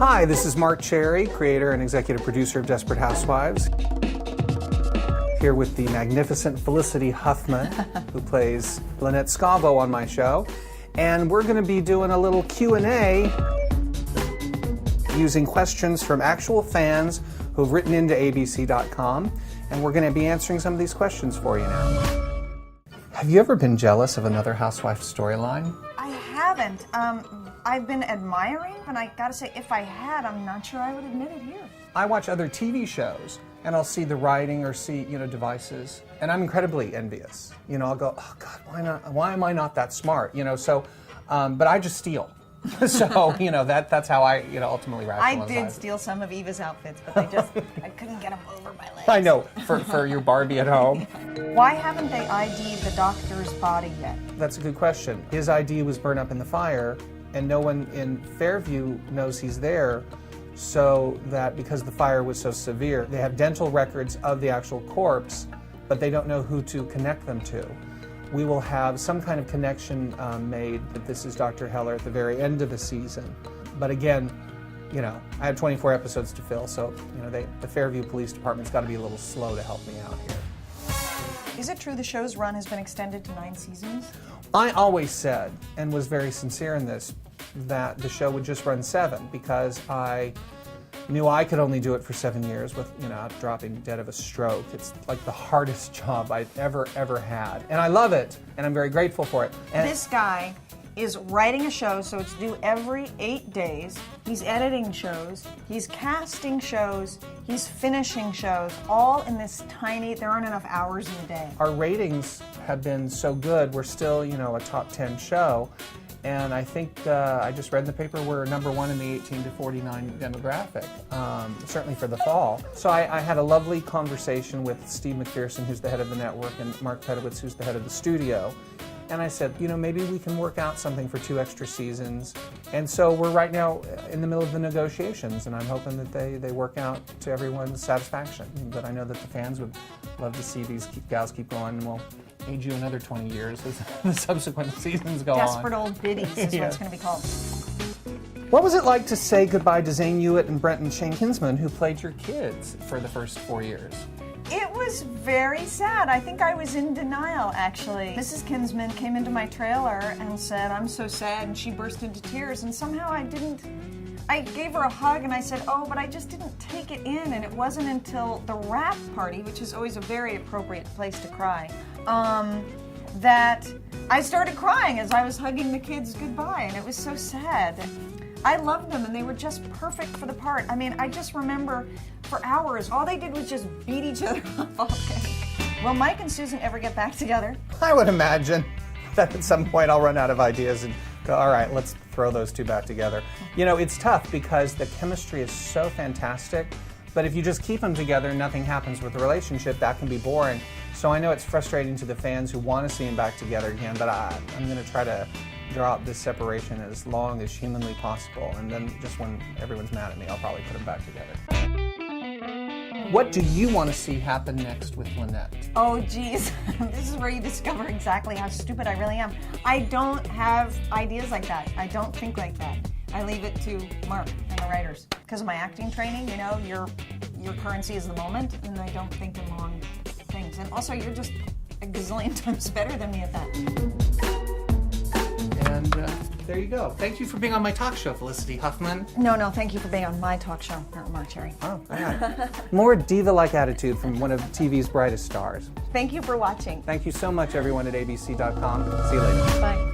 Hi, this is Mark Cherry, creator and executive producer of Desperate Housewives. Here with the magnificent Felicity Huffman, who plays Lynette Scavo on my show. And we're going to be doing a little Q&A using questions from actual fans who've written into abc.com. And we're going to be answering some of these questions for you now. Have you ever been jealous of another housewife storyline? I haven't. I've been admiring, and I gotta say, if I had, I'm not sure I would admit it here. I watch other TV shows, and I'll see the writing or see, devices, and I'm incredibly envious. I'll go, oh God, why not? Why am I not that smart? But I just steal. So, that's how I, ultimately rationalize. I did steal some of Eva's outfits, but I couldn't get them over my legs. I know, for your Barbie at home. Why haven't they ID'd the doctor's body yet? That's a good question. His ID was burned up in the fire, and no one in Fairview knows he's there, so that because the fire was so severe, they have dental records of the actual corpse, but they don't know who to connect them to. We will have some kind of connection made that this is Dr. Heller at the very end of the season. But again, I have 24 episodes to fill, so the Fairview Police Department's got to be a little slow to help me out here. Is it true the show's run has been extended to 9 seasons? I always said, and was very sincere in this, that the show would just run 7 because I knew I could only do it for 7 years without dropping dead of a stroke. It's like the hardest job I've ever had. And I love it, and I'm very grateful for it. And this guy is writing a show, so it's due every 8 days. He's editing shows, he's casting shows, he's finishing shows, all in this there aren't enough hours in the day. Our ratings have been so good, we're still, a top 10 show. And I think, I just read in the paper, we're number 1 in the 18 to 49 demographic, certainly for the fall. So I had a lovely conversation with Steve McPherson, who's the head of the network, and Mark Pedowitz, who's the head of the studio. And I said, maybe we can work out something for 2 extra seasons. And so we're right now in the middle of the negotiations, and I'm hoping that they work out to everyone's satisfaction. But I know that the fans would love to see these gals keep going, and we'll age you another 20 years as the subsequent seasons go Desperate on. Old Biddies is what it's going to be called. What was it like to say goodbye to Zane Hewitt and Brenton Shane Kinsman, who played your kids for the first 4 years? It was very sad. I think I was in denial, actually. Mrs. Kinsman came into my trailer and said, "I'm so sad," and she burst into tears, and somehow I gave her a hug and I said, "Oh, but I just didn't take it in," and it wasn't until the wrap party, which is always a very appropriate place to cry, that I started crying as I was hugging the kids goodbye, and it was so sad. I loved them, and they were just perfect for the part. I mean, I just remember for hours, all they did was just beat each other up all day. Will Mike and Susan ever get back together? I would imagine that at some point I'll run out of ideas and go, all right, let's throw those 2 back together. It's tough because the chemistry is so fantastic, but if you just keep them together and nothing happens with the relationship, that can be boring. So I know it's frustrating to the fans who want to see them back together again, but I'm going to try to draw out this separation as long as humanly possible, and then just when everyone's mad at me, I'll probably put them back together. What do you want to see happen next with Lynette? Oh, geez. This is where you discover exactly how stupid I really am. I don't have ideas like that. I don't think like that. I leave it to Mark and the writers. Because of my acting training, your currency is the moment, and I don't think in long things. And also, you're just a gazillion times better than me at that. And there you go. Thank you for being on my talk show, Felicity Huffman. No, thank you for being on my talk show, not Mark Cherry. Oh, yeah. More diva-like attitude from one of TV's brightest stars. Thank you for watching. Thank you so much, everyone at abc.com. See you later. Bye.